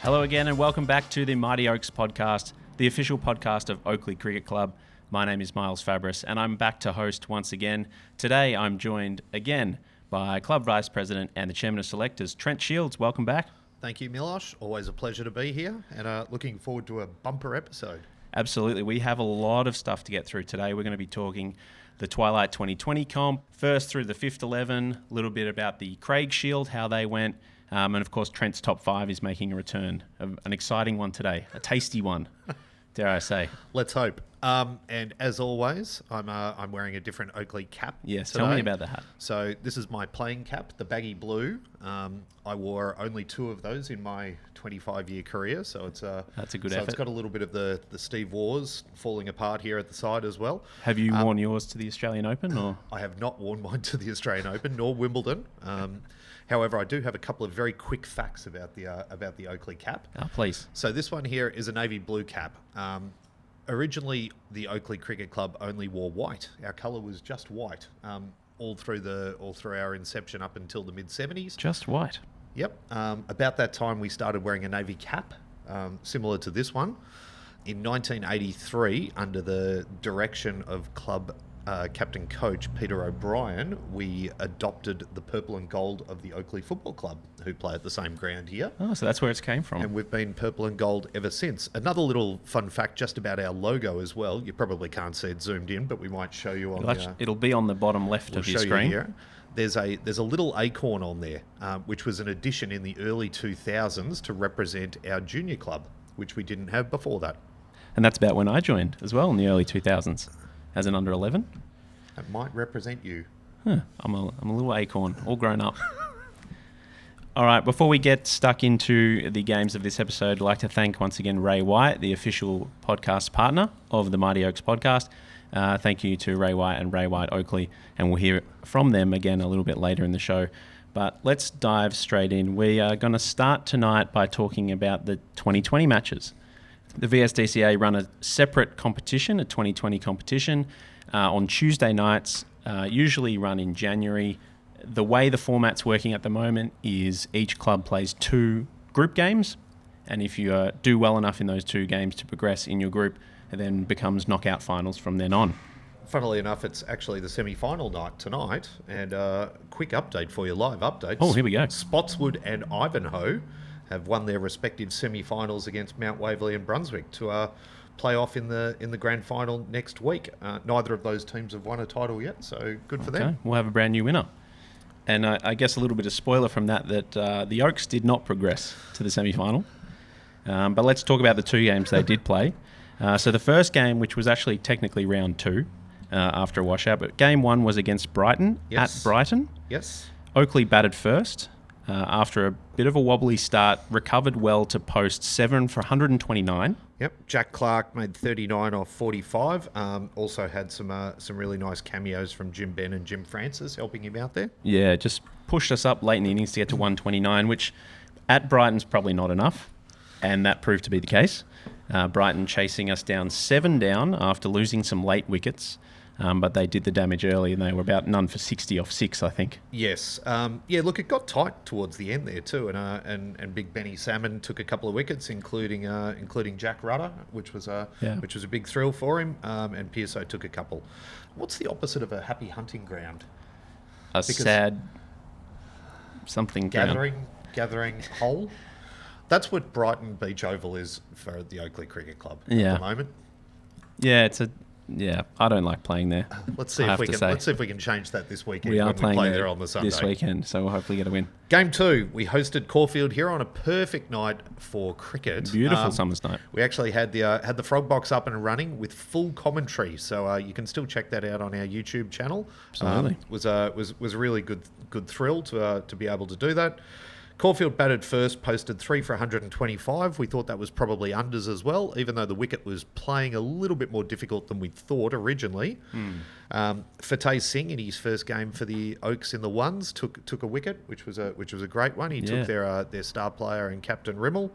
Hello again and welcome back to the Mighty Oaks podcast, the official podcast of Oakleigh Cricket Club. My name is Miles Fabris and I'm back to host once again. Today I'm joined again by Club Vice President and the Chairman of Selectors, Trent Shields. Welcome back. Thank you, Milosh. Always a pleasure to be here and looking forward to a bumper episode. Absolutely. We have a lot of stuff to get through today. We're going to be talking the Twilight 2020 comp, first through the fifth 11, a little bit about the Craig Shield, how they went. And of course, Trent's top five is making a return. An exciting one today, a tasty one, dare I say. Let's hope. And as always, I'm wearing a different Oakleigh cap. Yes, today. Tell me about the hat. So this is my playing cap, the baggy blue. I wore only two of those in my 25-year career, so that's a good effort. It's got a little bit of the Steve Wars falling apart here at the side as well. Have you worn yours to the Australian Open, or? I have not worn mine to the Australian Open nor Wimbledon. However, I do have a couple of very quick facts about the Oakleigh cap. Oh, please. So this one here is a navy blue cap. Originally, the Oakleigh Cricket Club only wore white. Our colour was just white all through our inception up until the mid-70s. Just white. Yep. About that time, we started wearing a navy cap, similar to this one. In 1983, under the direction of club captain coach Peter O'Brien, we adopted the purple and gold of the Oakleigh Football Club, who play at the same ground here. Oh, so that's where it's came from. And we've been purple and gold ever since. Another little fun fact just about our logo as well. You probably can't see it zoomed in, but we might show you on it'll be on the bottom left of your screen. Here. There's a little acorn on there, which was an addition in the early 2000s to represent our junior club, which we didn't have before that. And that's about when I joined as well in the early 2000s. As an under 11? That might represent you. Huh, I'm a little acorn, all grown up. All right, before we get stuck into the games of this episode, I'd like to thank once again Ray White, the official podcast partner of the Mighty Oaks podcast. Thank you to Ray White and Ray White Oakleigh, and we'll hear from them again a little bit later in the show. But let's dive straight in. We are going to start tonight by talking about the 2020 matches. The VSDCA run a separate competition, a 2020 competition, on Tuesday nights, usually run in January. The way the format's working at the moment is each club plays 2 group games, and if you do well enough in those 2 games to progress in your group, it then becomes knockout finals from then on. Funnily enough, it's actually the semi-final night tonight, and quick update for you, live update. Oh, here we go. Spotswood and Ivanhoe have won their respective semi-finals against Mount Waverley and Brunswick to play off in the grand final next week. Neither of those teams have won a title yet, so good for them. We'll have a brand new winner. And I guess a little bit of spoiler from that the Oaks did not progress to the semi-final. But let's talk about the 2 games they did play. So the first game, which was actually technically round 2 after a washout, but game 1 was against Brighton at Brighton. Yes. Oakleigh batted first. After a bit of a wobbly start, recovered well to post 7 for 129. Yep, Jack Clark made 39 off 45. Also had some really nice cameos from Jim Benn and Jim Francis helping him out there. Yeah, just pushed us up late in the innings to get to 129, which at Brighton's probably not enough, and that proved to be the case. Brighton chasing us down 7 down after losing some late wickets. But they did the damage early, and they were about none for 60 off 6, I think. Yes. Look, it got tight towards the end there too, and Big Benny Salmon took a couple of wickets, including Jack Rudder, which was a big thrill for him, and Pearso took a couple. What's the opposite of a happy hunting ground? Sad something gathering hole. That's what Brighton Beach Oval is for the Oakleigh Cricket Club at the moment. Yeah, I don't like playing there. Let's see if we can change that this weekend. We are playing play there on the Sunday this weekend, so we'll hopefully get a win. Game 2, we hosted Caulfield here on a perfect night for cricket. Beautiful summer's night. We actually had the Frog Box up and running with full commentary, so you can still check that out on our YouTube channel. Absolutely, was a really good thrill to be able to do that. Caulfield batted first, posted 3 for 125. We thought that was probably unders as well, even though the wicket was playing a little bit more difficult than we thought originally. Fateh Singh, in his first game for the Oaks in the ones, took a wicket, which was a great one. He took their star player and captain Rimmel.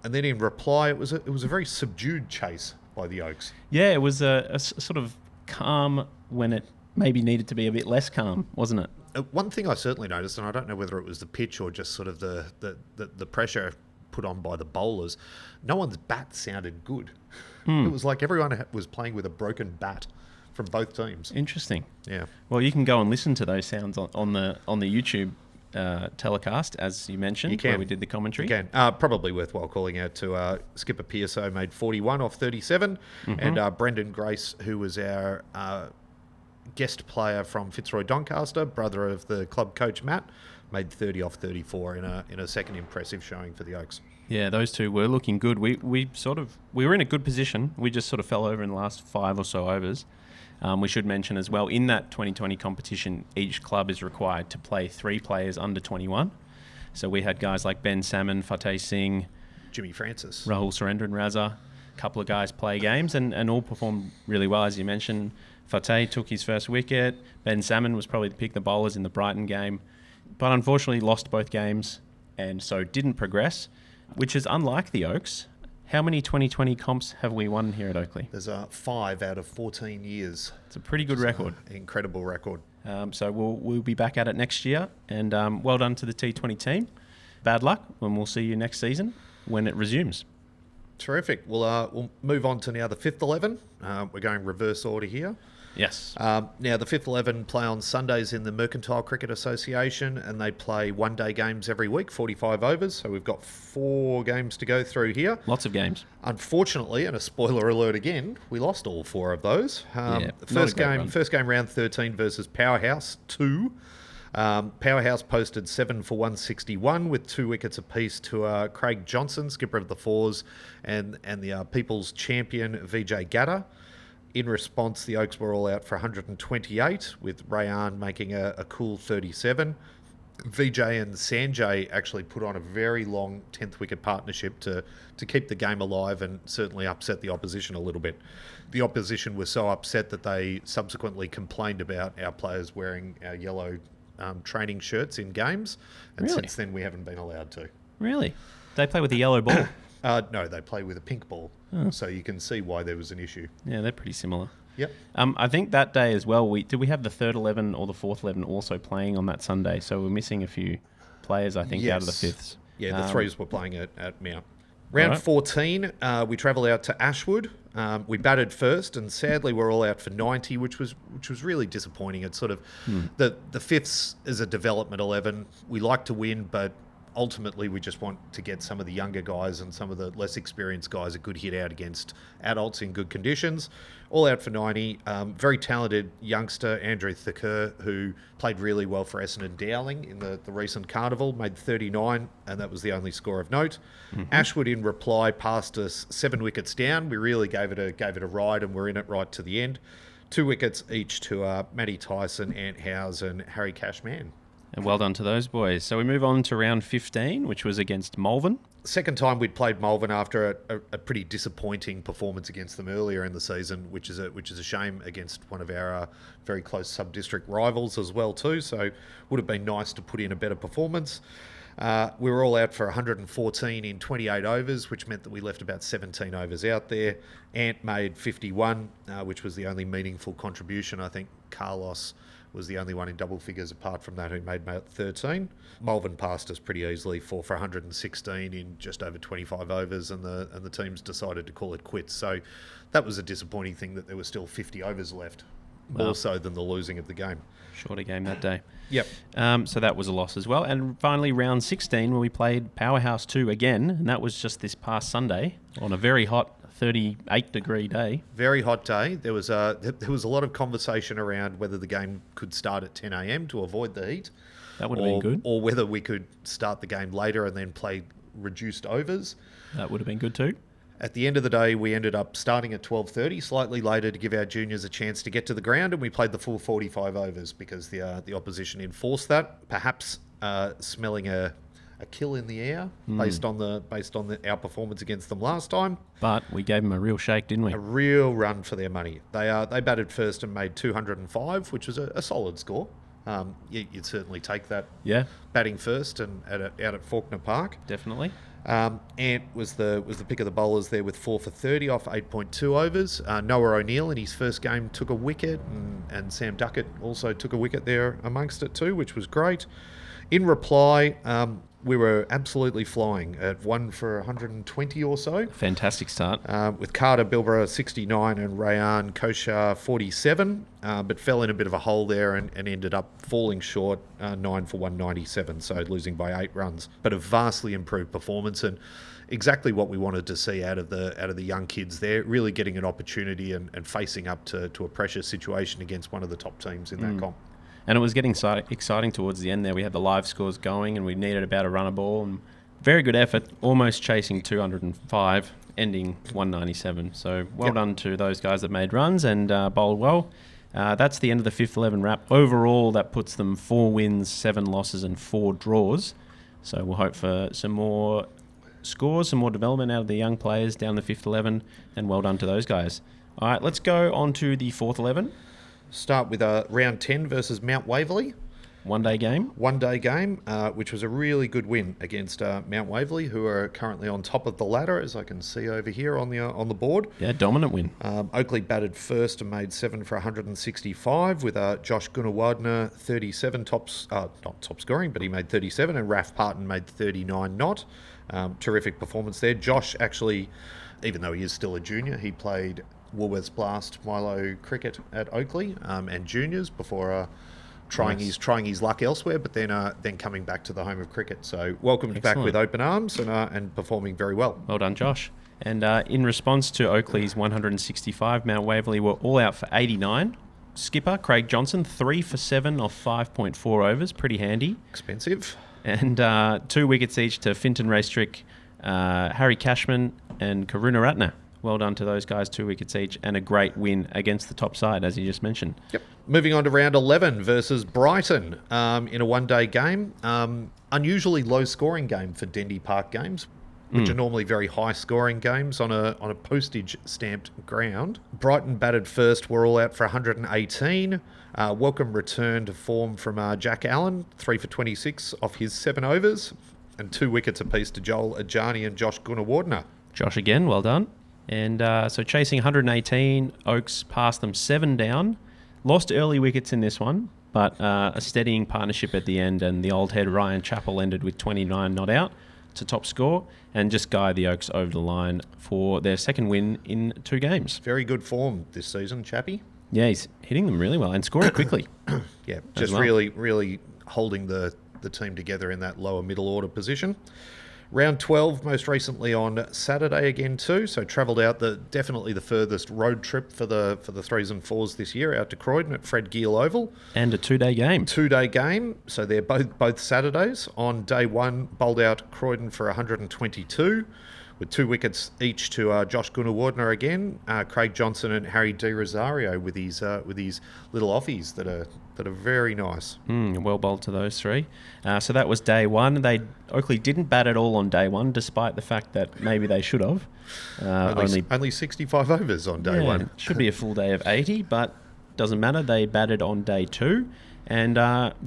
And then in reply, it was a very subdued chase by the Oaks. Yeah, it was a sort of calm when it maybe needed to be a bit less calm, wasn't it? One thing I certainly noticed, and I don't know whether it was the pitch or just sort of the pressure put on by the bowlers, no one's bat sounded good. It was like everyone was playing with a broken bat from both teams. Interesting. Yeah. Well, you can go and listen to those sounds on the YouTube telecast, as you mentioned, where we did the commentary. You can. Probably worthwhile calling out to Skipper Pearso, made 41 off 37, and Brendan Grace, who was our guest player from Fitzroy Doncaster, brother of the club coach Matt, made 30 off 34 in a second impressive showing for the Oaks. Yeah, those two were looking good. We were in a good position. We just sort of fell over in the last 5 or so overs. We should mention as well, in that 2020 competition, each club is required to play 3 players under 21. So we had guys like Ben Salmon, Fateh Singh, Jimmy Francis, Rahul Surendran Raza, a couple of guys play games and all performed really well. As you mentioned, Fateh took his first wicket. Ben Salmon was probably the pick the bowlers in the Brighton game, but unfortunately lost both games and so didn't progress, which is unlike the Oaks. How many 2020 comps have we won here at Oakleigh? There's 5 out of 14 years. It's a pretty good record. Incredible record. So we'll be back at it next year. And well done to the T20 team. Bad luck, and we'll see you next season when it resumes. Terrific. We'll move on to now the 5th 11. We're going reverse order here. Yes. Now, the 5th 11 play on Sundays in the Mercantile Cricket Association, and they play one-day games every week, 45 overs. So we've got 4 games to go through here. Lots of games. Unfortunately, and a spoiler alert again, we lost all 4 of those. First game, round 13 versus Powerhouse 2. Powerhouse posted 7 for 161 with 2 wickets apiece to Craig Johnson, skipper of the Fours, and the People's Champion Vijay Gatta. In response, the Oaks were all out for 128, with Rayan making a cool 37. Vijay and Sanjay actually put on a very long 10th wicket partnership to keep the game alive and certainly upset the opposition a little bit. The opposition was so upset that they subsequently complained about our players wearing our yellow training shirts in games, and Really? since then we haven't been allowed to. Really? They play with a yellow ball? No, they play with a pink ball, so you can see why there was an issue. Yeah, they're pretty similar. Yep. I think that day as well, did we have the 3rd 11 or the 4th 11 also playing on that Sunday? So we're missing a few players, I think, out of the 5ths. Yeah, the 3s were playing at Mount. Round 14, we travel out to Ashwood. We batted first, and sadly we're all out for 90, which was really disappointing. It's sort of the 5ths is a development 11. We like to win, but ultimately we just want to get some of the younger guys and some of the less experienced guys a good hit out against adults in good conditions. All out for 90. Very talented youngster, Andrew Thakur, who played really well for Essendon Dowling in the recent carnival, made 39, and that was the only score of note. Ashwood, in reply, passed us 7 wickets down. We really gave it a ride, and we're in it right to the end. 2 wickets each to Matty Tyson, Ant Howes, and Harry Cashman. And well done to those boys. So we move on to round 15, which was against Malvern. Second time we'd played Malvern after a pretty disappointing performance against them earlier in the season, which is a shame against one of our very close sub-district rivals as well too. So would have been nice to put in a better performance. We were all out for 114 in 28 overs, which meant that we left about 17 overs out there. Ant made 51, which was the only meaningful contribution. I think Carlos was the only one in double figures apart from that who made 13. Malvern passed us pretty easily, 4 for 116 in just over 25 overs, and the teams decided to call it quits. So that was a disappointing thing, that there were still 50 overs left, more so than the losing of the game. Shorter game that day. Yep. So that was a loss as well. And finally, round 16, where we played Powerhouse 2 again, and that was just this past Sunday on a very hot 38-degree day. Very hot day. There was a lot of conversation around whether the game could start at 10 a.m. to avoid the heat. That would have been good. Or whether we could start the game later and then play reduced overs. That would have been good too. At the end of the day, we ended up starting at 12:30, slightly later, to give our juniors a chance to get to the ground, and we played the full 45 overs because the opposition enforced that, perhaps smelling a kill in the air based on our performance against them last time. But we gave them a real shake, didn't we? A real run for their money. They batted first and made 205, which was a solid score. You'd certainly take that. Yeah, Batting first and out at Faulkner Park. definitely. Ant was the pick of the bowlers there with 4 for 30 off 8.2 overs. Noah O'Neill in his first game took a wicket, and Sam Duckett also took a wicket there amongst it too, which was great. In reply, we were absolutely flying at 1 for 120 or so. Fantastic start. With Carter Bilborough 69 and Rayan Koshar 47, but fell in a bit of a hole there and ended up falling short 9 for 197, so losing by 8 runs. But a vastly improved performance and exactly what we wanted to see out of the young kids there, really getting an opportunity and facing up to a pressure situation against one of the top teams in that comp. And it was getting exciting towards the end there. We had the live scores going and we needed about a run a ball. And very good effort, almost chasing 205, ending 197. So well done to those guys that made runs and bowled well. That's the end of the fifth 11 wrap. Overall, that puts them 4 wins, 7 losses and 4 draws. So we'll hope for some more scores, some more development out of the young players down the fifth 11. And well done to those guys. All right, let's go on to the fourth 11. Start with round 10 versus Mount Waverley. One-day game, which was a really good win against Mount Waverley, who are currently on top of the ladder, as I can see over here on the board. Yeah, dominant win. Oakleigh batted first and made 7 for 165, with Josh Gunawardena 37 not top scoring, but he made 37, and Raf Parton made 39 not. Terrific performance there. Josh actually, even though he is still a junior, he played Woolworths Blast Milo cricket at Oakleigh and juniors before trying his luck elsewhere, but then coming back to the home of cricket. So welcomed back with open arms and performing very well. Well done, Josh. And in response to Oakleigh's 165, Mount Waverley were all out for 89. Skipper Craig Johnson 3 for 7 off 5.4 overs, pretty handy. Expensive. And 2 wickets each to Finton Raystrick, Harry Cashman, and Karuna Ratner. Well done to those guys, 2 wickets each, and a great win against the top side, as you just mentioned. Yep. Moving on to round 11 versus Brighton in a one-day game. Unusually low-scoring game for Dendy Park games, which are normally very high-scoring games on a postage-stamped ground. Brighton batted first, were all out for 118. Welcome return to form from Jack Allen, 3 for 26 off his 7 overs, and 2 wickets apiece to Joel Ajani and Josh Gunawardena. Josh again, well done. And so chasing 118, Oaks passed them 7 down. Lost early wickets in this one, but a steadying partnership at the end, and the old head Ryan Chappell ended with 29 not out to top score and just guide the Oaks over the line for their second win in 2 games. Very good form this season, Chappie. Yeah, he's hitting them really well and scoring quickly. Yeah, just really holding the team together in that lower middle order position. Round 12, most recently on Saturday again too. So travelled out definitely the furthest road trip for the 3s and 4s this year, out to Croydon at Fred Gill Oval. And a 2-day game. 2-day game. So they're both Saturdays. On day 1, bowled out Croydon for 122, with 2 wickets each to Josh Gunawardena again, Craig Johnson and Harry Di Rosario with his little offies that are very nice. Well bowled to those 3. So that was day 1. Oakleigh didn't bat at all on day 1, despite the fact that maybe they should have. Only 65 overs on day 1. Should be a full day of 80, but doesn't matter. They batted on day 2 and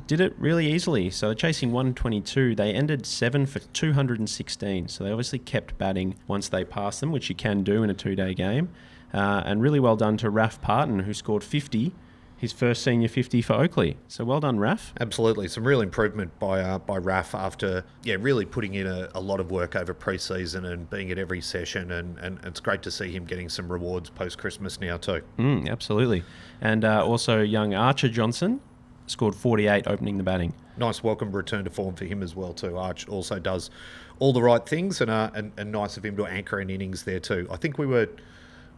did it really easily. So chasing 122, they ended 7 for 216. So they obviously kept batting once they passed them, which you can do in a 2-day game. And really well done to Raf Parton, who scored 50. His first senior 50 for Oakleigh. So well done, Raf. Absolutely. Some real improvement by Raf after really putting in a lot of work over pre-season and being at every session. And it's great to see him getting some rewards post-Christmas now too. Absolutely. And also young Archer Johnson scored 48 opening the batting. Nice welcome return to form for him as well too. Arch also does all the right things and nice of him to anchor in innings there too. I think we were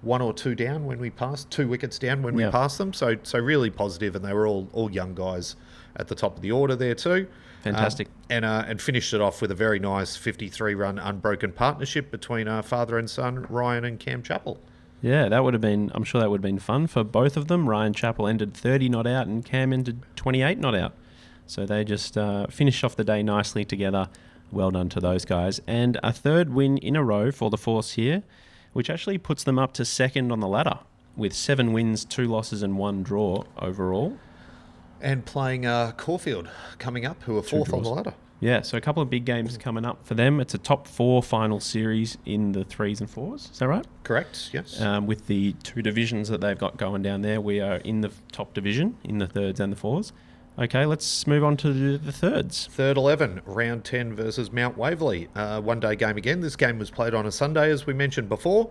1 or 2 down when we passed, 2 wickets down when we passed them. So really positive, and they were all young guys at the top of the order there too. Fantastic. And finished it off with a very nice 53-run unbroken partnership between father and son, Ryan and Cam Chappell. Yeah, I'm sure that would have been fun for both of them. Ryan Chappell ended 30 not out and Cam ended 28 not out. So they just finished off the day nicely together. Well done to those guys. And a 3rd win in a row for the Force here, which actually puts them up to 2nd on the ladder with 7 wins, 2 losses and 1 draw overall. And playing Caulfield coming up, who are 4th on the ladder. Yeah, so a couple of big games coming up for them. It's a top 4 final series in the 3s and 4s. Is that right? Correct, yes. With the 2 divisions that they've got going down there, we are in the top division, in the 3rds and the 4s. Okay, let's move on to the 3rds. Third 11, round 10 versus Mount Waverley. One-day game again. This game was played on a Sunday, as we mentioned before.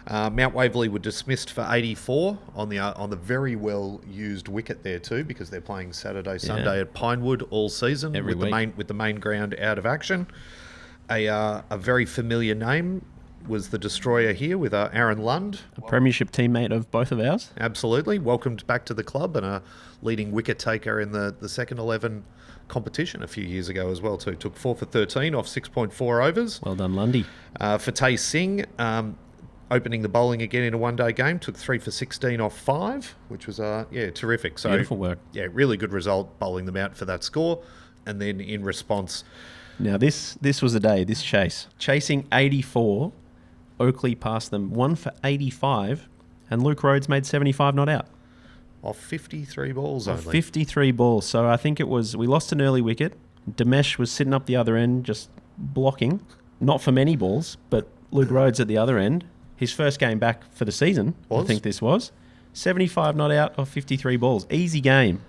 Mount Waverley were dismissed for 84 on the very well-used wicket there too, because they're playing Saturday, Sunday at Pinewood all season with the main ground out of action. A very familiar name was the destroyer here with Aaron Lund. A premiership teammate of both of ours. Absolutely. Welcomed back to the club and a leading wicket taker in the second 11 competition a few years ago as well too. Took 4 for 13 off 6.4 overs. Well done, Lundy. Fateh Singh, opening the bowling again in a one-day game, took 3 for 16 off 5, which was terrific. So beautiful work. Yeah, really good result bowling them out for that score. And then in response... Now this was a day, this chase. Chasing 84... Oakleigh passed them 1 for 85, and Luke Rhodes made 75 not out. Off 53 balls only. 53 balls. So I think we lost an early wicket. Damesh was sitting up the other end, just blocking. Not for many balls, but Luke Rhodes at the other end. His first game back for the season, I think this was. 75 not out off 53 balls. Easy game.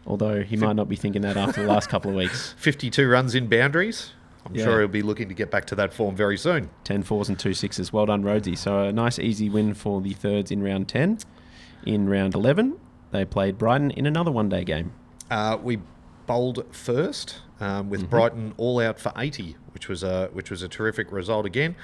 Although he might not be thinking that after the last couple of weeks. 52 runs in boundaries. I'm sure he'll be looking to get back to that form very soon. 10 4s and 2 6s. Well done, Rhodesy. So a nice easy win for the 3rds in round 10. In round 11, they played Brighton in another one-day game. We bowled first with Brighton all out for 80, which was a terrific result again.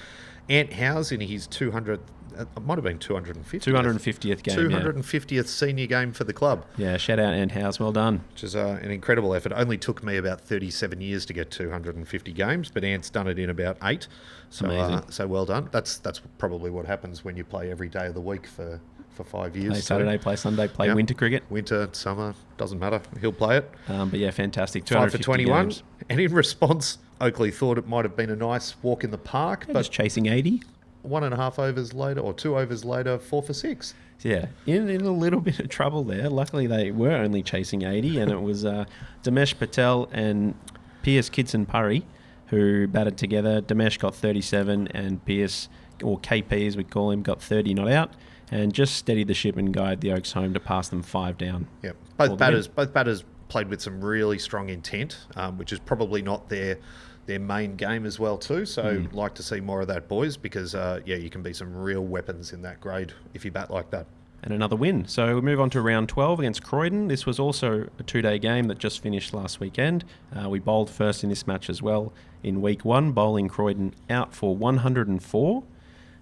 Ant Howes in his 200th, it might have been 250th. 250th game, 250th senior game for the club. Yeah, shout out Ant Howes, well done. Which is an incredible effort. It only took me about 37 years to get 250 games, but Ant's done it in about 8. So, so well done. That's probably what happens when you play every day of the week for 5 years. Play Saturday, play Sunday, play winter cricket. Winter, summer, doesn't matter. He'll play it. But yeah, fantastic. 5 for 21. Games. And in response, Oakleigh thought it might have been a nice walk in the park. But just chasing 80. 1.5 overs later, or 2 overs later, 4 for 6. Yeah, in a little bit of trouble there. Luckily, they were only chasing 80, and it was Damesh Patel and Pierce Kidson-Purry who batted together. Damesh got 37, and Pierce, or KP as we call him, got 30 not out, and just steadied the ship and guided the Oaks home to pass them 5 down. Yeah, both batters played with some really strong intent, which is probably not their main game as well too. So like to see more of that, boys, because you can be some real weapons in that grade if you bat like that. And another win. So we move on to round 12 against Croydon. This was also a 2-day game that just finished last weekend. We bowled first in this match as well in week 1, bowling Croydon out for 104.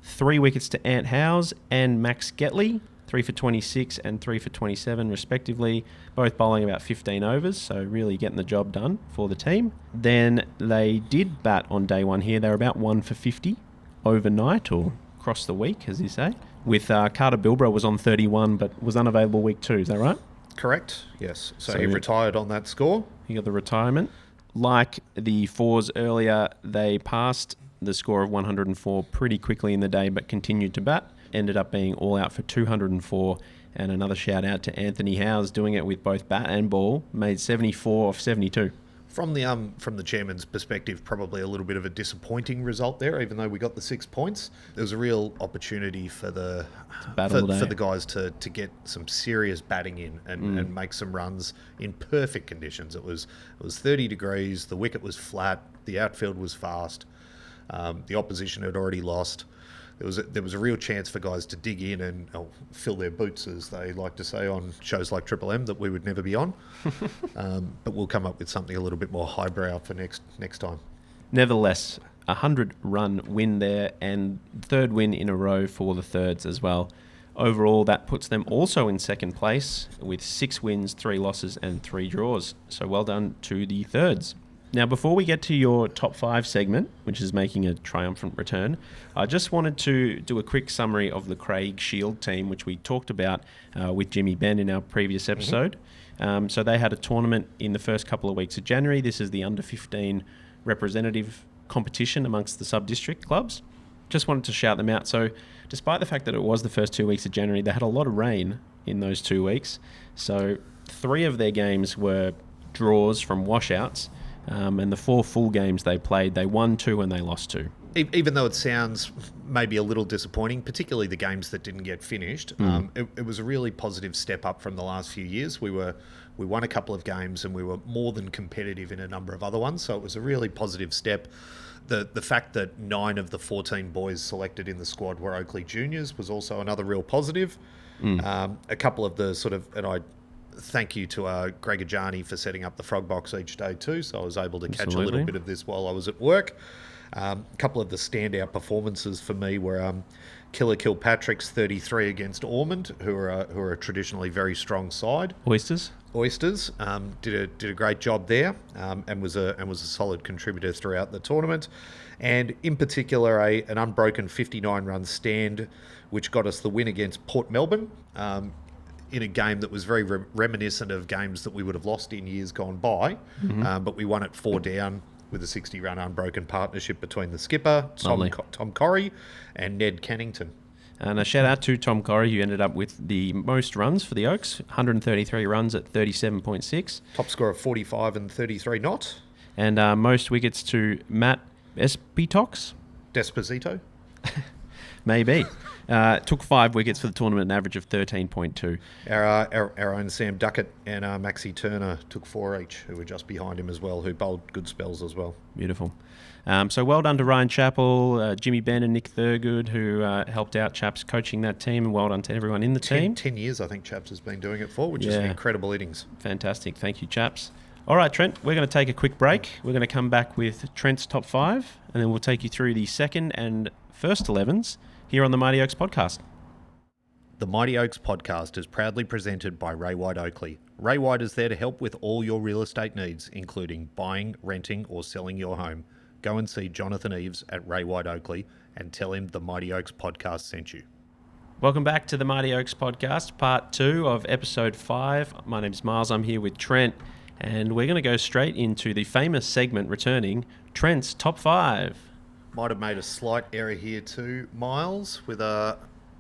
3 wickets to Ant Howes and Max Getley, 3 for 26 and 3 for 27 respectively, both bowling about 15 overs, so really getting the job done for the team. Then they did bat on day 1 here. They were about 1 for 50 overnight, or across the week, as you say, with Carter Bilbrough was on 31 but was unavailable week 2, is that right? Correct, yes. So he retired on that score. He got the retirement. Like the 4s earlier, they passed the score of 104 pretty quickly in the day but continued to bat. Ended up being all out for 204, and another shout out to Anthony Howes doing it with both bat and ball, made 74 off 72. From the chairman's perspective, probably a little bit of a disappointing result there, even though we got the 6 points. There was a real opportunity for the guys to get some serious batting in and make some runs in perfect conditions. It was 30 degrees, the wicket was flat, the outfield was fast, the opposition had already lost. There was a real chance for guys to dig in and fill their boots, as they like to say on shows like Triple M that we would never be on. But we'll come up with something a little bit more highbrow for next time. Nevertheless, a 100-run win there, and 3rd win in a row for the 3rds as well. Overall, that puts them also in 2nd place with 6 wins, 3 losses and 3 draws. So well done to the 3rds. Now, before we get to your top 5 segment, which is making a triumphant return, I just wanted to do a quick summary of the Craig Shield team, which we talked about with Jimmy Benn in our previous episode. So they had a tournament in the first couple of weeks of January. This is the under-15 representative competition amongst the sub-district clubs. Just wanted to shout them out. So despite the fact that it was the first 2 weeks of January, they had a lot of rain in those 2 weeks. So 3 of their games were draws from washouts, And the 4 full games they played, they won 2 and they lost 2. Even though it sounds maybe a little disappointing, particularly the games that didn't get finished, it was a really positive step up from the last few years. We won a couple of games and we were more than competitive in a number of other ones, so it was a really positive step. The fact that 9 of the 14 boys selected in the squad were Oakleigh juniors was also another real positive. A couple of the sort of, and I thank you to Greg Ajani for setting up the frog box each day too, so I was able to catch a little bit of this while I was at work. A couple of the standout performances for me were Killer Kilpatrick's 33 against Ormond, who are a traditionally very strong side. Oysters did a great job there, and was a solid contributor throughout the tournament, and in particular an unbroken 59-run stand, which got us the win against Port Melbourne. In a game that was very reminiscent of games that we would have lost in years gone by, but we won it 4 down with a 60-run unbroken partnership between the skipper, Tom Corrie, and Ned Cannington. And a shout out to Tom Corrie, who ended up with the most runs for the Oaks, 133 runs at 37.6. Top score of 45 and 33 not. And most wickets to Matt Espitox. Desposito. Maybe. Took 5 wickets for the tournament, an average of 13.2. Our own Sam Duckett and Maxie Turner took 4 each, who were just behind him as well, who bowled good spells as well. Beautiful. So well done to Ryan Chappell, Jimmy Ben and Nick Thurgood, who helped out Chaps coaching that team, and well done to everyone in the team. 10 years I think Chaps has been doing it for, which is an incredible innings. Fantastic. Thank you, Chaps. All right, Trent, we're going to take a quick break. We're going to come back with Trent's top 5, and then we'll take you through the second and first 11s here on the Mighty Oaks podcast. The Mighty Oaks podcast is proudly presented by Ray White Oakleigh. Ray White is there to help with all your real estate needs, including buying, renting, or selling your home. Go and see Jonathan Eves at Ray White Oakleigh and tell him the Mighty Oaks podcast sent you. Welcome back to the Mighty Oaks podcast, part 2 of episode 5. My name's Miles. I'm here with Trent, and we're going to go straight into the famous segment returning, Trent's top 5. Might have made a slight error here too, Miles, with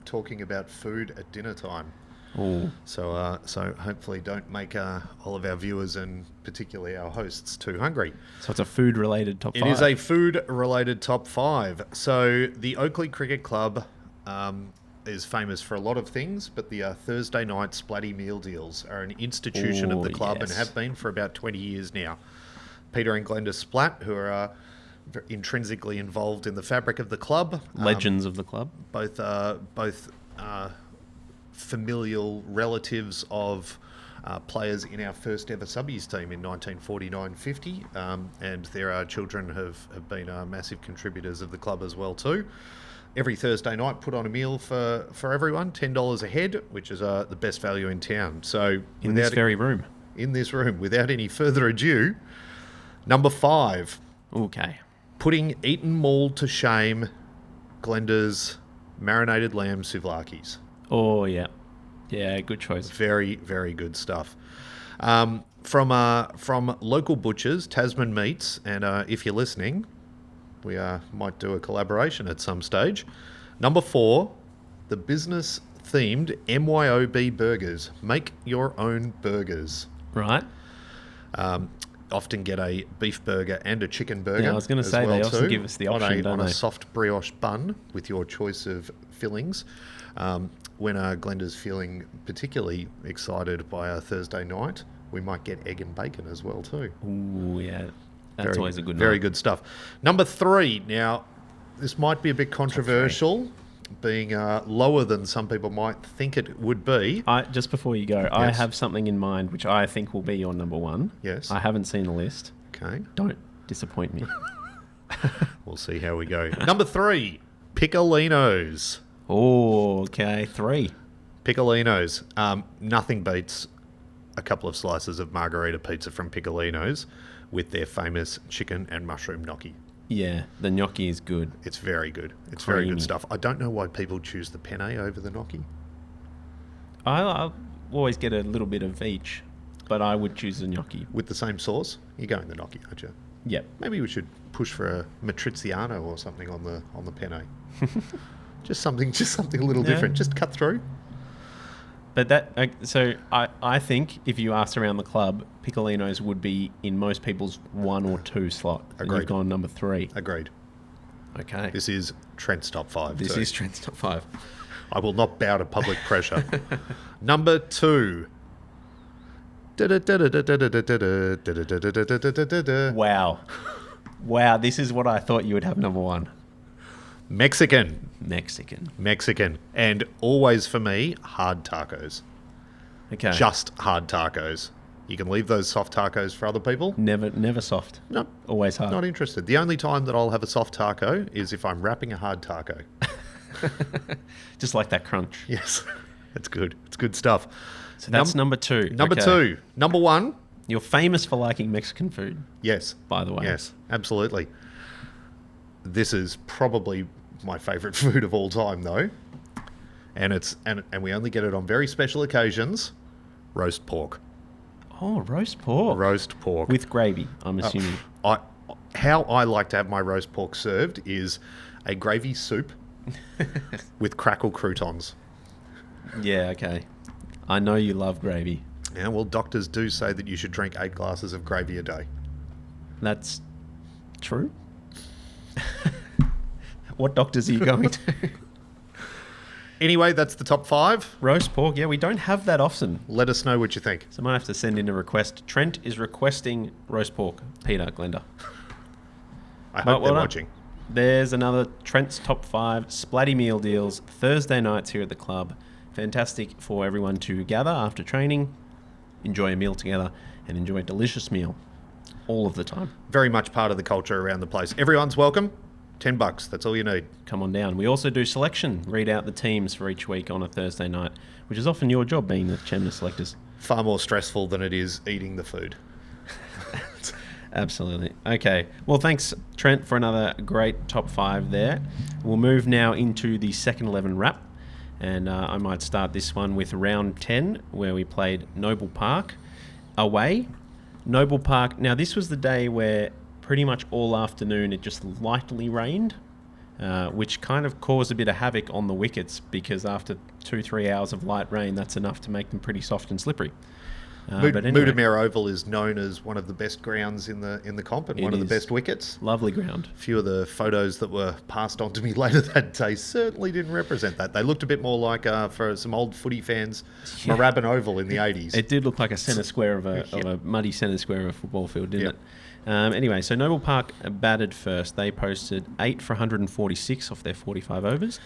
talking about food at dinner time. Ooh. So hopefully don't make all of our viewers and particularly our hosts too hungry. So it's a food-related top 5. It is a food-related top 5. So the Oakleigh Cricket Club is famous for a lot of things, but the Thursday night Splatty Meal Deals are an institution of the club and have been for about 20 years now. Peter and Glenda Splat, who are intrinsically involved in the fabric of the club. Legends of the club. Both familial relatives of players in our first ever subbies team in 1949-50, and their children have been massive contributors of the club as well too. Every Thursday night put on a meal for everyone, $10 a head, which is the best value in town. So in this very room. In this room, without any further ado, number 5. Okay. Putting Eton Mall to shame, Glenda's marinated lamb souvlakis. Oh, yeah. Yeah, good choice. Very, very good stuff. From local butchers, Tasman Meats, and if you're listening, we might do a collaboration at some stage. Number 4, the business-themed MYOB burgers. Make your own burgers. Right. Often get a beef burger and a chicken burger. Yeah, I was going to say they also give us the option, on a soft brioche bun with your choice of fillings. When Glenda's feeling particularly excited by a Thursday night, we might get egg and bacon as well too. Ooh, yeah. That's always a good Very night. good stuff. Number 3. Now, this might be a bit controversial, being lower than some people might think it would be. Just before you go, I have something in mind which I think will be your number 1. Yes. I haven't seen the list. Okay. Don't disappoint me. We'll see how we go. Number 3, Piccolinos. Oh, okay. 3. Piccolinos. Nothing beats a couple of slices of margarita pizza from Piccolinos with their famous chicken and mushroom gnocchi. Yeah, the gnocchi is good. It's very good. It's Creamy. very good stuff. I don't know why people choose the penne over the gnocchi. I always get a little bit of each, but I would choose the gnocchi. With the same sauce, you go in the gnocchi, aren't you? Yep. Maybe we should push for a matriziano or something on the penne. just something a little different. Just cut through. But I think if you asked around the club, Piccolinos would be in most people's 1 or 2 slot. And Agreed. you've gone number 3. Agreed. Okay. This is Trent's top 5. This is Trent's top 5. I will not bow to public pressure. Number 2. Wow. Wow, this is what I thought you would have number 1. Mexican. And always for me, hard tacos. Okay. Just hard tacos. You can leave those soft tacos for other people. Never soft. No. Always hard. Not interested. The only time that I'll have a soft taco is if I'm wrapping a hard taco. Just like that crunch. Yes. That's good. It's good stuff. So that's number 2. Number 2. Number 1. You're famous for liking Mexican food. Yes. By the way. Yes, absolutely. This is probably my favourite food of all time, though. And we only get it on very special occasions. Roast pork. Oh, roast pork. Roast pork. With gravy, I'm assuming. How I like to have my roast pork served is a gravy soup with crackle croutons. Yeah, okay. I know you love gravy. Yeah, well, doctors do say that you should drink 8 glasses of gravy a day. That's true. What doctors are you going to? Anyway, that's the top 5. Roast pork, yeah, we don't have that often. Let us know what you think. So I might have to send in a request. Trent is requesting roast pork. Peter Glenda. I hope they're watching. There's another Trent's top 5 Splatty Meal Deals Thursday nights here at the club. Fantastic for everyone to gather after training, enjoy a meal together, and enjoy a delicious meal all of the time. Very much part of the culture around the place. Everyone's welcome. $10, that's all you need. Come on down. We also do selection, read out the teams for each week on a Thursday night, which is often your job being the chairman of selectors. Far more stressful than it is eating the food. Absolutely. Okay. Well, thanks, Trent, for another great top 5 there. We'll move now into the second 11 wrap, and I might start this one with round 10, where we played Noble Park away. Noble Park. Now, this was the day where pretty much all afternoon it just lightly rained, which kind of caused a bit of havoc on the wickets, because after 2-3 hours of light rain, that's enough to make them pretty soft and slippery. But anyway, Moodamere Oval is known as one of the best grounds in the comp and one of the best wickets. Lovely ground. A few of the photos that were passed on to me later that day certainly didn't represent that. They looked a bit more like, for some old footy fans, Moorabbin Oval in the 80s. It did look like a centre square of a muddy centre square of a football field, didn't it? Anyway, so Noble Park batted first. They posted 8 for 146 off their 45 overs.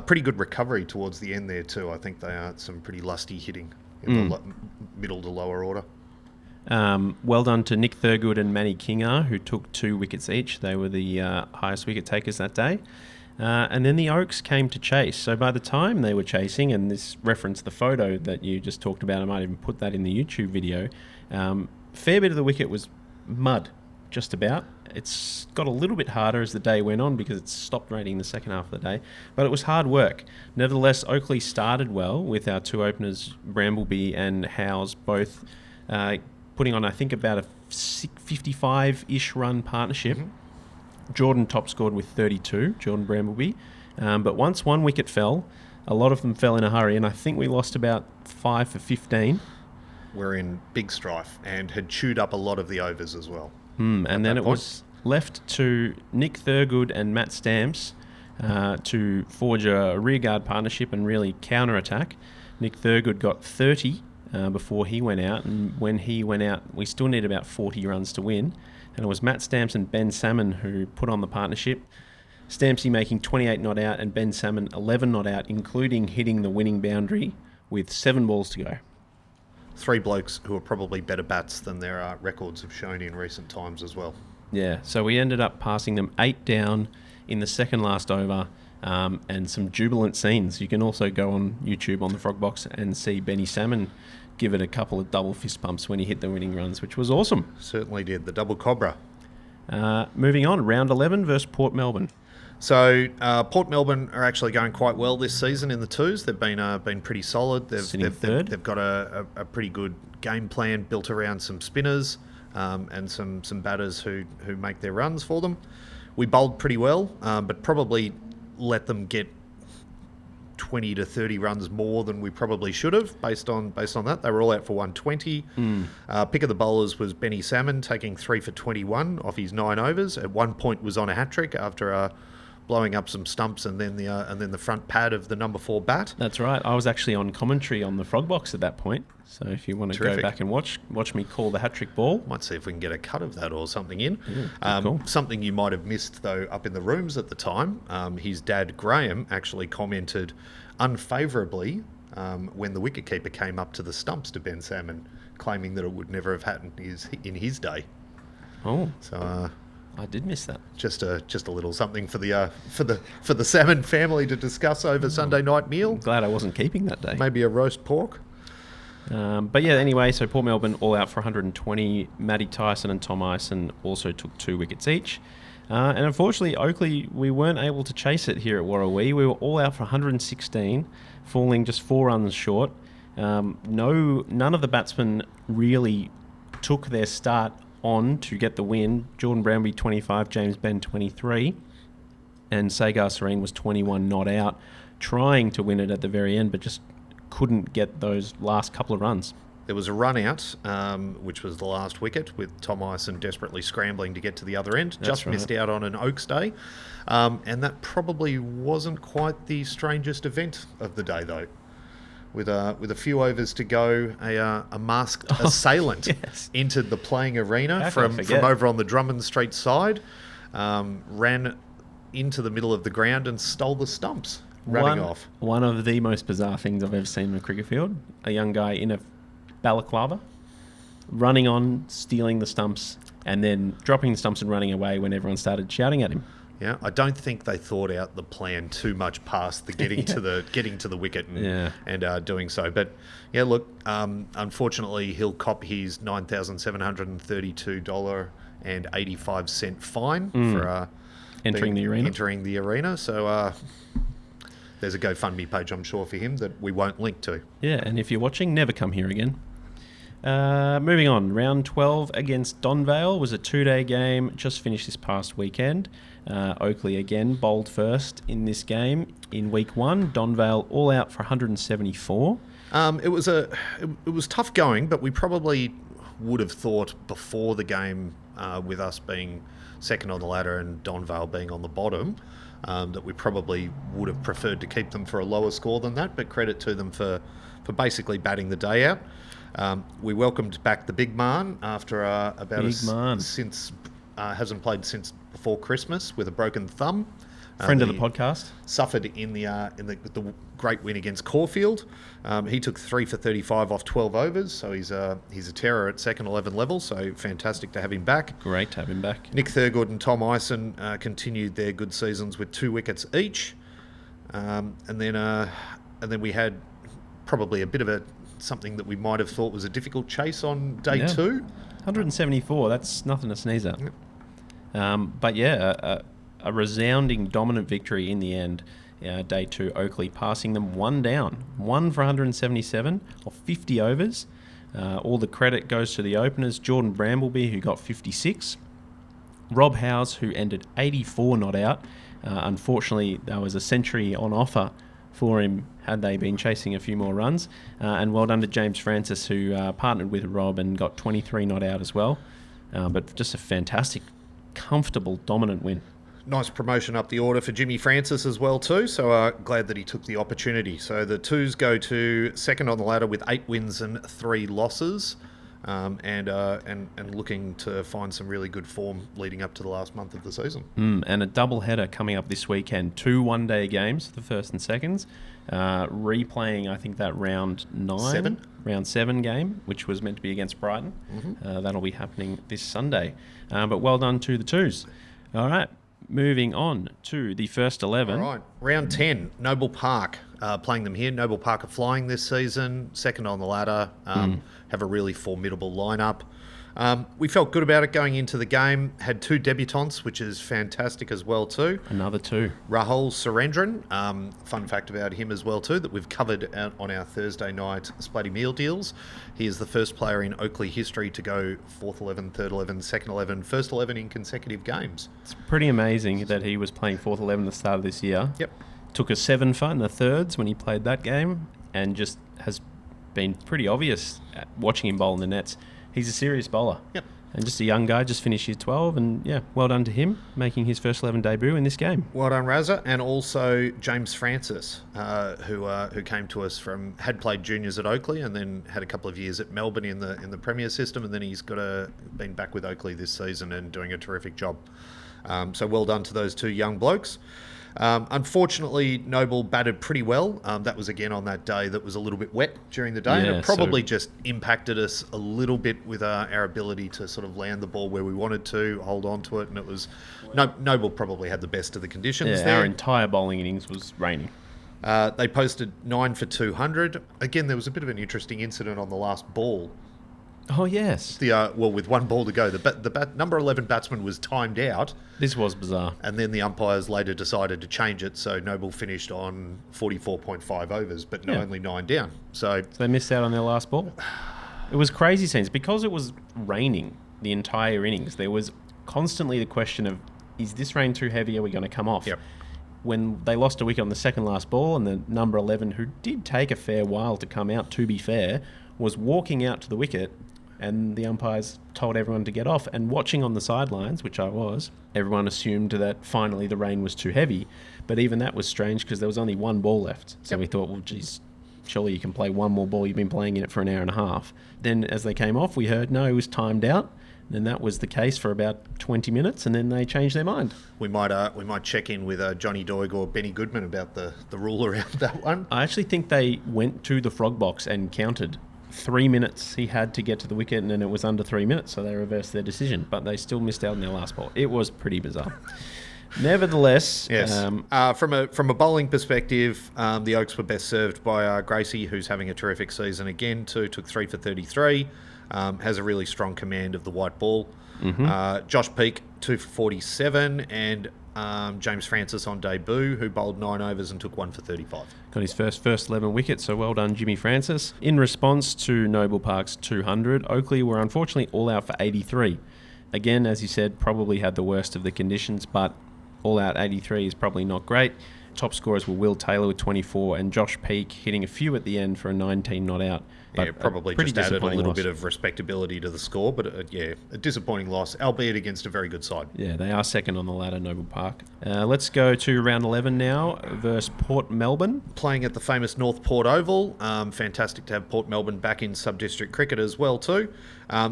Pretty good recovery towards the end there too. I think they are some pretty lusty hitting in the middle to lower order. Well done to Nick Thurgood and Manny Kingar, who took 2 wickets each. They were the highest wicket takers that day. And then the Oaks came to chase. So by the time they were chasing, and this referenced the photo that you just talked about, I might even put that in the YouTube video, fair bit of the wicket was mud. Just about. It's got a little bit harder as the day went on because it stopped raining the second half of the day, but it was hard work. Nevertheless, Oakleigh started well with our 2 openers, Brambleby and Howes, both putting on, I think, about a 55-ish run partnership. Mm-hmm. Jordan top scored with 32, Jordan Brambleby. But once one wicket fell, a lot of them fell in a hurry, and I think we lost about 5 for 15. We're in big strife and had chewed up a lot of the overs as well. And then it was left to Nick Thurgood and Matt Stamps to forge a rearguard partnership and really counter-attack. Nick Thurgood got 30 before he went out, and when he went out, we still need about 40 runs to win. And it was Matt Stamps and Ben Salmon who put on the partnership. Stampsy making 28 not out and Ben Salmon 11 not out, including hitting the winning boundary with 7 balls to go. 3 blokes who are probably better bats than their records have shown in recent times as well. Yeah, so we ended up passing them 8 down in the second last over, and some jubilant scenes. You can also go on YouTube on the Frog Box and see Benny Salmon give it a couple of double fist pumps when he hit the winning runs, which was awesome. Certainly did, the double cobra. Moving on, round 11 versus Port Melbourne. So Port Melbourne are actually going quite well this season in the 2s. They've been pretty solid. They've got a pretty good game plan built around some spinners and some batters who make their runs for them. We bowled pretty well, but probably let them get 20 to 30 runs more than we probably should have based on that. They were all out for 120. Pick of the bowlers was Benny Salmon, taking 3 for 21 off his 9 overs. At one point was on a hat-trick after blowing up some stumps and then the front pad of the number 4 bat. That's right. I was actually on commentary on the Frog Box at that point. So if you want to Terrific. go back and watch me call the hat-trick ball. Might see if we can get a cut of that or something in. Cool. Something you might have missed, though, up in the rooms at the time, his dad, Graham, actually commented unfavourably when the wicketkeeper came up to the stumps to Ben Salmon, claiming that it would never have happened in his day. Oh, So I did miss that. just a little something for the Salmon family to discuss over Sunday night meal. I'm glad I wasn't keeping that day. Maybe a roast pork. But yeah, anyway, so Port Melbourne all out for 120. Matty Tyson and Tom Ison also took 2 wickets each. And unfortunately, Oakleigh, we weren't able to chase it here at Warrawee. We were all out for 116, falling just 4 runs short. None of the batsmen really took their start on to get the win. Jordan Brownby 25, James Ben 23, and Sagar Serene was 21 not out, trying to win it at the very end, but just couldn't get those last couple of runs. There was a run out, which was the last wicket, with Tom Ison desperately scrambling to get to the other end. That's Just right. missed out on an Oaks day. And that probably wasn't quite the strangest event of the day, though. With a few overs to go, a masked assailant yes. entered the playing arena How could I from forget? over on the Drummond Street side, ran into the middle of the ground and stole the stumps, running off. One of the most bizarre things I've ever seen in a cricket field. A young guy in a balaclava, running on, stealing the stumps, and then dropping the stumps and running away when everyone started shouting at him. Yeah, I don't think they thought out the plan too much past the getting to the wicket and doing so. But yeah, look, unfortunately, he'll cop his $9,732.85 fine for Entering the arena. Entering the arena. So there's a GoFundMe page, I'm sure, for him that we won't link to. Yeah, and if you're watching, never come here again. Moving on, round 12 against Donvale was a 2-day game, just finished this past weekend. Oakleigh again bowled first in this game in week 1. Donvale all out for 174. It was tough going, but we probably would have thought before the game, with us being second on the ladder and Donvale being on the bottom, that we probably would have preferred to keep them for a lower score than that. But credit to them for basically batting the day out. We welcomed back the big man after hasn't played since before Christmas with a broken thumb. Friend of the podcast. Suffered in the great win against Caulfield. He took 3 for 35 off 12 overs, so he's a terror at second 11 level. So fantastic to have him back. Great to have him back. Nick Thurgood and Tom Ison continued their good seasons with 2 wickets each, and then we had probably a bit of something that we might have thought was a difficult chase on day 2. 174. That's nothing to sneeze at. Yep. But yeah, a resounding dominant victory in the end. Day 2, Oakleigh passing them 1 down. 1 for 177 off 50 overs. All the credit goes to the openers. Jordan Brambleby, who got 56. Rob Howes, who ended 84 not out. Unfortunately, there was a century on offer for him had they been chasing a few more runs. And well done to James Francis, who partnered with Rob and got 23 not out as well. But just a fantastic, comfortable, dominant win. Nice promotion up the order for Jimmy Francis as well too, so glad that he took the opportunity. So the Twos go to second on the ladder with 8 wins and 3 losses, and looking to find some really good form leading up to the last month of the season. And a double header coming up this weekend. 2 one-day games, the first and seconds. Replaying, I think, that round 7 game, which was meant to be against Brighton. That'll be happening this Sunday. But well done to the Twos. All right. Moving on to the first 11. All right, round 10, Noble Park, playing them here. Noble Park are flying this season, second on the ladder, have a really formidable lineup. We felt good about it going into the game. Had 2 debutants, which is fantastic as well too. Another 2. Rahul Surendran, fun fact about him as well too, that we've covered on our Thursday night Splatty Meal Deals. He is the first player in Oakleigh history to go 4th 11, 3rd 11, 2nd 11, 1st 11 in consecutive games. It's pretty amazing that he was playing 4th 11 at the start of this year. Yep. took a 7-for in the thirds when he played that game, and just has been pretty obvious watching him bowl in the nets. He's a serious bowler. Yep. And just a young guy, just finished year 12, and yeah, well done to him, making his first 11 debut in this game. Well done, Razza. And also James Francis, who came to us had played juniors at Oakleigh and then had a couple of years at Melbourne in the Premier system, and then he's been back with Oakleigh this season and doing a terrific job. So well done to those two young blokes. Unfortunately, Noble batted pretty well. That was again on that day that was a little bit wet during the day, and it probably just impacted us a little bit with our ability to sort of land the ball where we wanted to, hold on to it, and it was... Noble probably had the best of the conditions there. Our entire bowling innings was raining. They posted 9 for 200. Again, there was a bit of an interesting incident on the last ball. Oh, yes. With one ball to go, the number 11 batsman was timed out. This was bizarre. And then the umpires later decided to change it, so Noble finished on 44.5 overs, but only 9 down. So they missed out on their last ball. It was crazy scenes. Because it was raining the entire innings, there was constantly the question of, is this rain too heavy? Are we going to come off? Yep. When they lost a wicket on the second last ball, and the number 11, who did take a fair while to come out, to be fair, was walking out to the wicket, and the umpires told everyone to get off. And watching on the sidelines, which I was, everyone assumed that finally the rain was too heavy. But even that was strange because there was only one ball left. So we thought, well, geez, surely you can play one more ball. You've been playing in it for an hour and a half. Then as they came off, we heard, no, it was timed out. And that was the case for about 20 minutes, and then they changed their mind. We might check in with Johnny Doig or Benny Goodman about the rule around that one. I actually think they went to the frog box and counted 3 minutes he had to get to the wicket, and then it was under 3 minutes, so they reversed their decision. But they still missed out on their last ball. It was pretty bizarre. Nevertheless, yes. From a bowling perspective, the Oaks were best served by Gracie, who's having a terrific season again too. Took 3 for 33. Has a really strong command of the white ball. Mm-hmm. Josh Peake 2 for 47, and James Francis on debut, who bowled 9 overs and took 1 for 35. Got his first 11 wickets, so well done, Jimmy Francis. In response to Noble Park's 200, Oakleigh were unfortunately all out for 83. Again, as you said, probably had the worst of the conditions, but all out 83 is probably not great. Top scorers were Will Taylor with 24 and Josh Peake hitting a few at the end for a 19 not out. But probably just added a little bit of respectability to the score, but a disappointing loss, albeit against a very good side. Yeah, they are second on the ladder, Noble Park. Let's go to round 11 now versus Port Melbourne. Playing at the famous North Port Oval. Fantastic to have Port Melbourne back in sub-district cricket as well too.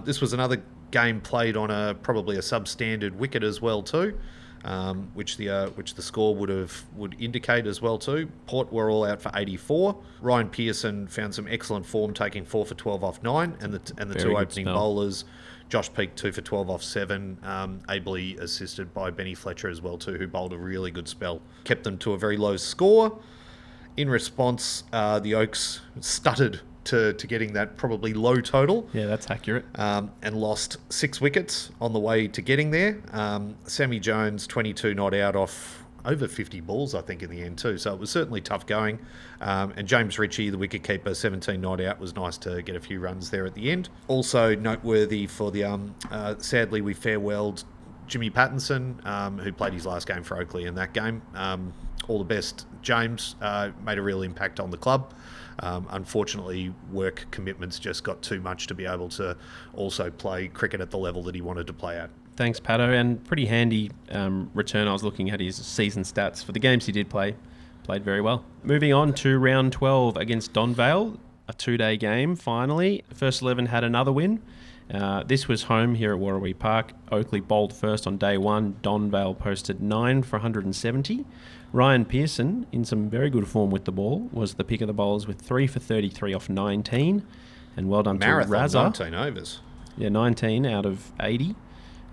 This was another game played on probably a substandard wicket as well too. Which the score would indicate as well too. Port were all out for 84. Ryan Pearson found some excellent form, taking 4 for 12 off 9, and the two opening bowlers, Josh Peake 2 for 12 off 7, ably assisted by Benny Fletcher as well too, who bowled a really good spell, kept them to a very low score. In response, the Oaks stuttered to getting that probably low total. Yeah, that's accurate. And lost 6 wickets on the way to getting there. Sammy Jones, 22 not out off over 50 balls, I think, in the end too. So it was certainly tough going. And James Ritchie, the wicketkeeper, 17 not out. Was nice to get a few runs there at the end. Also noteworthy for the, sadly, we farewelled Jimmy Pattinson, who played his last game for Oakleigh in that game. All the best, James. Made a real impact on the club. Unfortunately, work commitments just got too much to be able to also play cricket at the level that he wanted to play at. Thanks, Pato, and pretty handy return. I was looking at his season stats for the games he did play. Played very well. Moving on to round 12 against Donvale, a 2-day game finally. First 11 had another win. This was home here at Warrawee Park. Oakleigh bowled first on day 1. Donvale posted 9 for 170. Ryan Pearson, in some very good form with the ball, was the pick of the bowlers with 3 for 33 off 19. And well done to Razza. 19 overs. Yeah, 19 out of 80.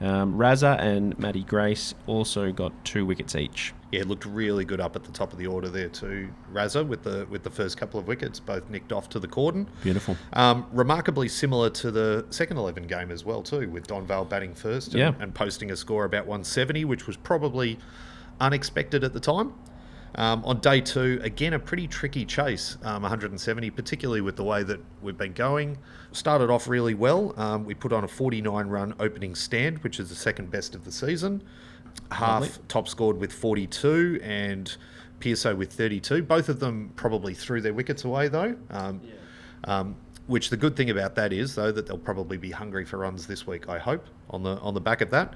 Razza and Matty Grace also got 2 wickets each. Yeah, it looked really good up at the top of the order there too. Razza with the first couple of wickets, both nicked off to the cordon. Beautiful. Remarkably similar to the second 11 game as well too, with Donvale batting first and posting a score about 170, which was probably unexpected at the time. On day 2, again, a pretty tricky chase, 170, particularly with the way that we've been going. Started off really well. We put on a 49-run opening stand, which is the second best of the season. Half top scored with 42, and Pearso with 32. Both of them probably threw their wickets away, though. Which the good thing about that is, though, that they'll probably be hungry for runs this week, I hope, on the back of that.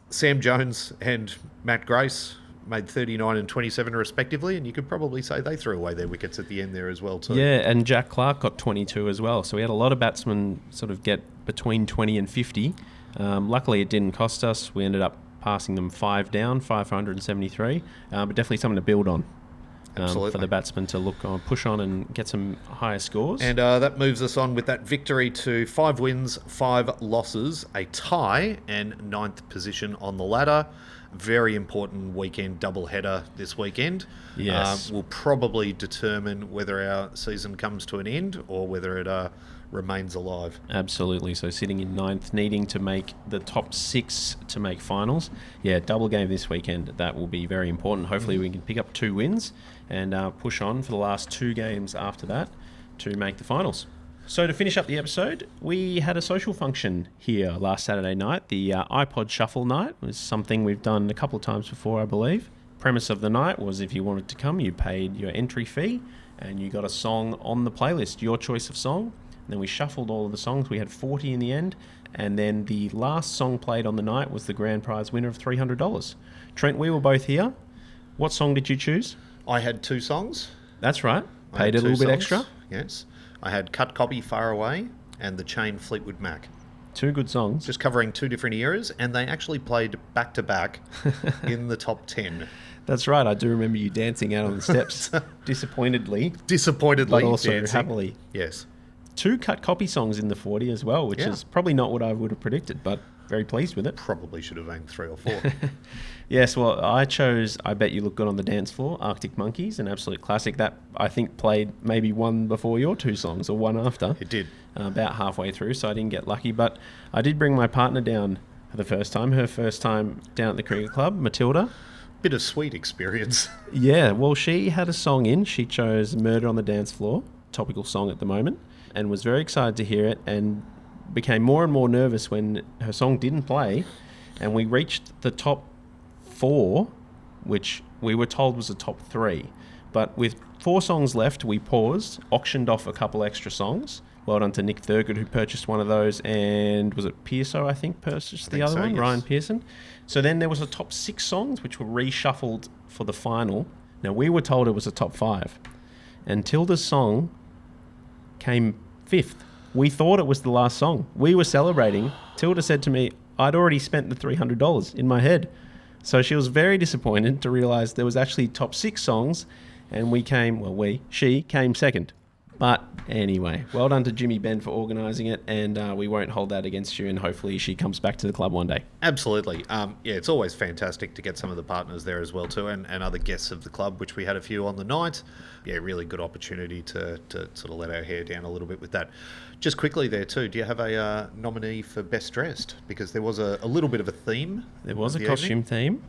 Sam Jones and Matt Grace made 39 and 27 respectively, and you could probably say they threw away their wickets at the end there as well too. Yeah, and Jack Clark got 22 as well. So we had a lot of batsmen sort of get between 20 and 50. Luckily, it didn't cost us. We ended up passing them 5 down, 5 for 173, but definitely something to build on. For the batsmen to look on, push on and get some higher scores. And that moves us on with that victory to 5 wins, 5 losses, a tie, and 9th position on the ladder. Very important weekend doubleheader this weekend. Yes. Will probably determine whether our season comes to an end or whether it remains alive. Absolutely. So sitting in 9th, needing to make the top 6 to make finals. Yeah, double game this weekend. That will be very important. Hopefully we can pick up 2 wins and push on for the last 2 games after that to make the finals. So to finish up the episode, we had a social function here last Saturday night. The iPod Shuffle night was something we've done a couple of times before, I believe. Premise of the night was if you wanted to come, you paid your entry fee and you got a song on the playlist, your choice of song. And then we shuffled all of the songs. We had 40 in the end. And then the last song played on the night was the grand prize winner of $300. Trent, we were both here. What song did you choose? I had 2 songs. That's right. Paid a little bit extra. Yes. I had Cut Copy Far Away and The Chain Fleetwood Mac. 2 good songs. Just covering 2 different eras, and they actually played back-to-back in the top 10. That's right. I do remember you dancing out on the steps, disappointedly. But also dancing. happily. Yes. 2 Cut Copy songs in the 40 as well, which is probably not what I would have predicted, but very pleased with it. Probably should have aimed 3 or 4. Yes, well, I chose I Bet You Look Good on the Dance Floor, Arctic Monkeys, an absolute classic. That, I think, played maybe one before your 2 songs, or one after. It did. About halfway through, so I didn't get lucky. But I did bring my partner down for the first time, her first time down at the cricket club, Matilda. Bit of sweet experience. Yeah, well, she had a song in. She chose Murder on the Dance Floor, topical song at the moment, and was very excited to hear it and became more and more nervous when her song didn't play. And we reached the top 4, which we were told was the top 3. But with 4 songs left, we paused, auctioned off a couple extra songs. Well done to Nick Thurgood, who purchased one of those, and was it Pearso, I think, purchased the other one, yes. Ryan Pearson. So then there was a top 6 songs, which were reshuffled for the final. Now, we were told it was a top 5. And Tilda's song came 5th. We thought it was the last song. We were celebrating. Tilda said to me, I'd already spent the $300 in my head. So she was very disappointed to realise there was actually top 6 songs, and she came second. But anyway, well done to Jimmy Ben for organising it, and we won't hold that against you, and hopefully she comes back to the club one day. Absolutely. It's always fantastic to get some of the partners there as well too, and other guests of the club, which we had a few on the night. Yeah, really good opportunity to sort of let our hair down a little bit with that. Just quickly there too, do you have a nominee for Best Dressed? Because there was a little bit of a theme. There was a costume theme,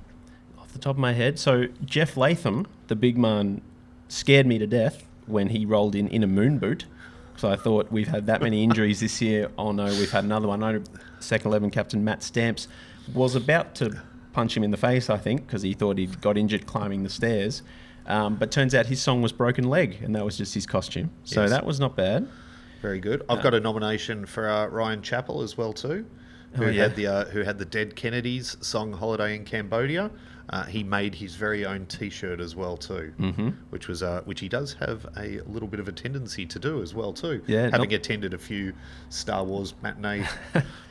off the top of my head. So Jeff Latham, the big man, scared me to death when he rolled in a moon boot. So I thought, we've had that many injuries this year. Oh no, we've had another one. I know second 11 captain Matt Stamps was about to punch him in the face, I think, because he thought he'd got injured climbing the stairs. But turns out his song was Broken Leg, and that was just his costume. So That was not bad. Very good. I've got a nomination for Ryan Chappell as well too, who had the Dead Kennedys song Holiday in Cambodia. He made his very own T-shirt as well too, which he does have a little bit of a tendency to do as well too. Yeah, having attended a few Star Wars matinee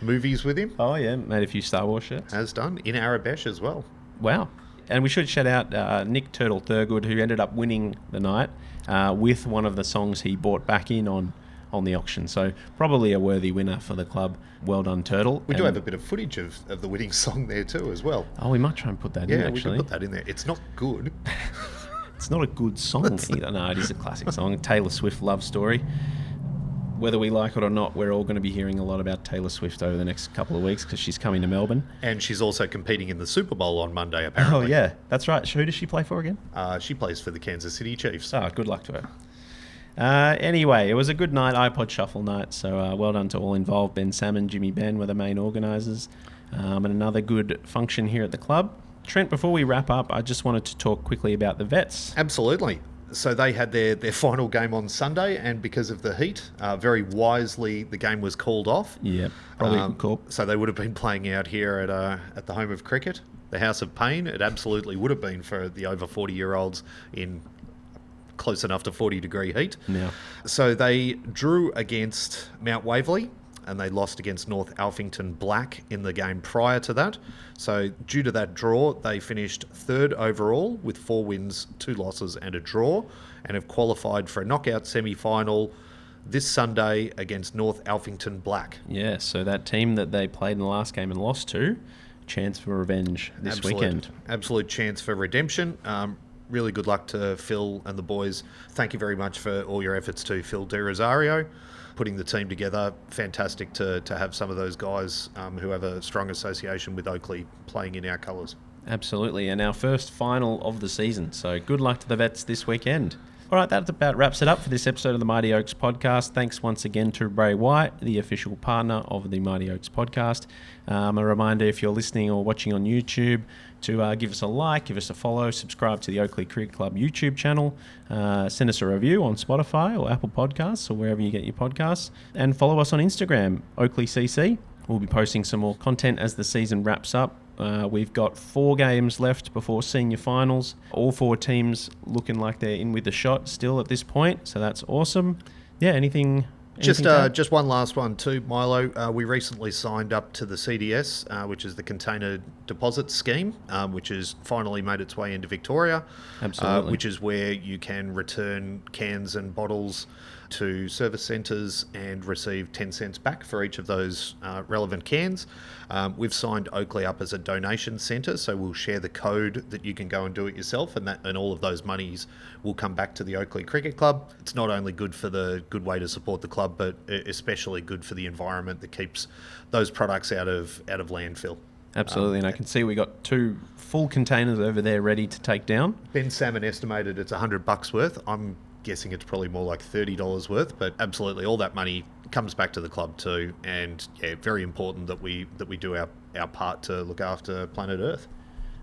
movies with him. Oh yeah, made a few Star Wars shirts. Has done in Arabesh as well. Wow. And we should shout out Nick Turtle Thurgood, who ended up winning the night with one of the songs he bought back in on the auction. So probably a worthy winner for the club. Well done, Turtle. We do have a bit of footage of the winning song there too as well. Oh, we might try and put that in, actually. Yeah, we can put that in there. It's not good. It's not a good song either. No, it is a classic song. Taylor Swift love story. Whether we like it or not, we're all going to be hearing a lot about Taylor Swift over the next couple of weeks because she's coming to Melbourne. And she's also competing in the Super Bowl on Monday, apparently. Oh, yeah. That's right. Who does she play for again? She plays for the Kansas City Chiefs. Oh, good luck to her. Anyway, it was a good night, iPod Shuffle night, so well done to all involved. Ben Salmon, Jimmy Ben were the main organisers, and another good function here at the club. Trent, before we wrap up, I just wanted to talk quickly about the Vets. Absolutely. So they had their final game on Sunday, and because of the heat, very wisely, the game was called off. Yeah, probably a good call. So they would have been playing out here at the home of cricket, the House of Pain. It absolutely would have been for the over 40-year-olds in close enough to 40-degree heat. Yeah. So they drew against Mount Waverley, and they lost against North Alphington Black in the game prior to that. So due to that draw, they finished third overall with 4 wins, 2 losses and a draw, and have qualified for a knockout semi-final this Sunday against North Alphington Black. Yeah, so that team that they played in the last game and lost to, chance for revenge this weekend. Absolute chance for redemption. Really good luck to Phil and the boys. Thank you very much for all your efforts to Phil De Rosario, putting the team together. Fantastic to have some of those guys who have a strong association with Oakleigh playing in our colours. Absolutely, and our first final of the season. So good luck to the Vets this weekend. All right, that about wraps it up for this episode of the Mighty Oaks podcast. Thanks once again to Ray White, the official partner of the Mighty Oaks podcast. A reminder, if you're listening or watching on YouTube, to give us a like, give us a follow, subscribe to the Oakleigh Cricket Club YouTube channel, send us a review on Spotify or Apple Podcasts or wherever you get your podcasts, and follow us on Instagram, OakleyCC. We'll be posting some more content as the season wraps up. We've got 4 games left before senior finals. All 4 teams looking like they're in with the shot still at this point, so that's awesome. Yeah, anything Just one last one too, Milo. We recently signed up to the CDS, which is the Container Deposit Scheme, which has finally made its way into Victoria. Absolutely. Which is where you can return cans and bottles to service centres and receive 10 cents back for each of those relevant cans. We've signed Oakleigh up as a donation centre, so we'll share the code that you can go and do it yourself, and all of those monies will come back to the Oakleigh Cricket Club. It's not only good way to support the club, but especially good for the environment that keeps those products out of landfill. Absolutely, and I can see we got 2 full containers over there ready to take down. Ben Salmon estimated it's $100 worth. I'm guessing it's probably more like $30 worth, but absolutely all that money comes back to the club too, and yeah, very important that we do our part to look after planet Earth.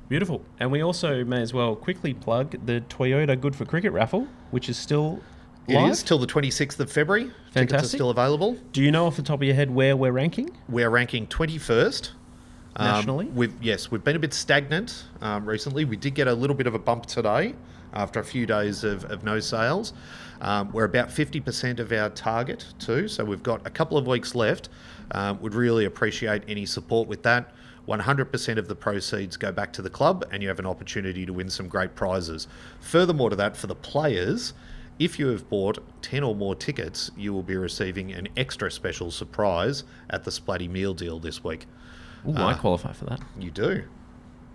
Beautiful. And we also may as well quickly plug the Toyota Good for Cricket raffle, which is still live. It is till the 26th of February. Fantastic. Tickets are still available. Do you know off the top of your head where we're ranking? We're ranking 21st. Nationally? We've been a bit stagnant recently. We did get a little bit of a bump today after a few days of no sales. We're about 50% of our target too, so we've got a couple of weeks left. Would really appreciate any support with that. 100% of the proceeds go back to the club, and you have an opportunity to win some great prizes. Furthermore to that, for the players, if you have bought 10 or more tickets, you will be receiving an extra special surprise at the Splatty Meal Deal this week. Ooh, I qualify for that. You do.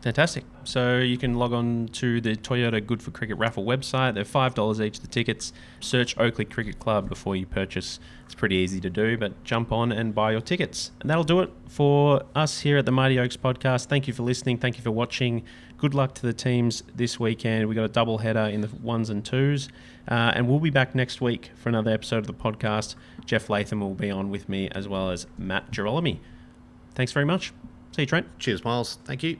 Fantastic. So you can log on to the Toyota Good for Cricket raffle website. They're $5 each, the tickets. Search Oakleigh Cricket Club before you purchase. It's pretty easy to do, but jump on and buy your tickets. And that'll do it for us here at the Mighty Oaks podcast. Thank you for listening. Thank you for watching. Good luck to the teams this weekend. We've got a double header in the 1s and 2s. And we'll be back next week for another episode of the podcast. Jeff Latham will be on with me, as well as Matt Girolami. Thanks very much. See you, Trent. Cheers, Miles. Thank you.